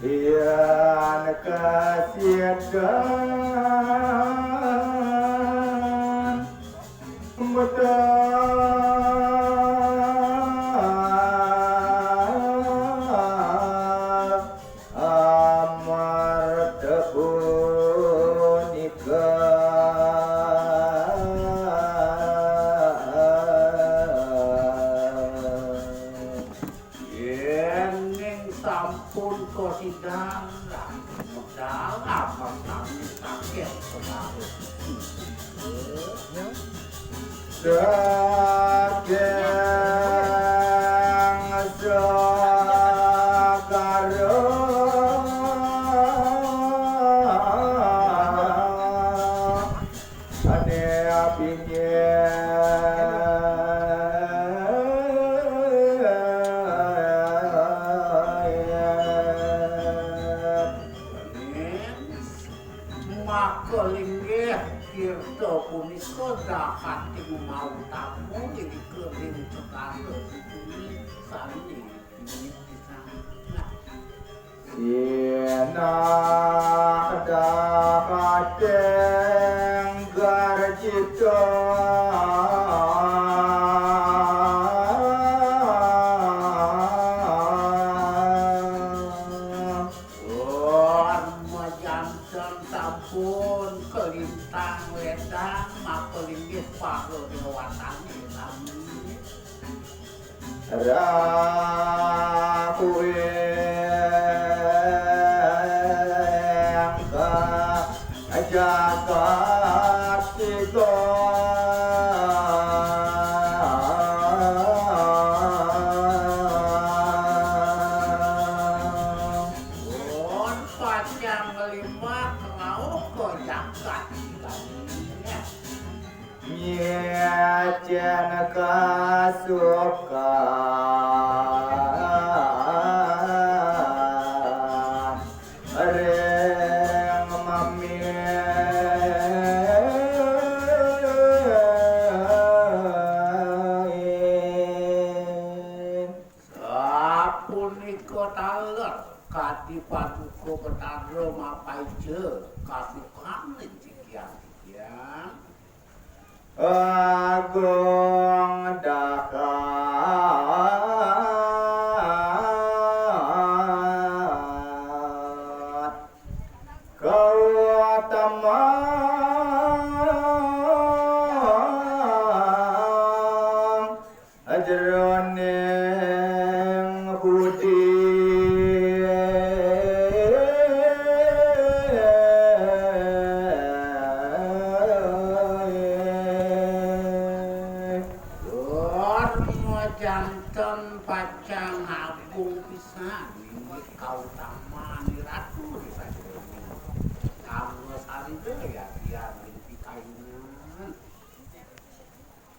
Yan kasihan betah amar Yening sampun kosidang modal apa kami kakek kemarin. Dagang sagara ane apinya Makelinggih tirta punika dakati mau tamu jadi kering cekalo ini sami ini Siena dakateng garjita sampun kelintang wedang makelinggih paho dewatane sami rakuwe angka jagat kita pacang lima kerauh ke jagat Nyejen kasuka Reng mamin sapunika taler kadi paduka betara mapaije kasukane cikian-cikian Agung dakat Kawatamang Ajroning budi janten pacang agung pisan inggih kautama ni ratu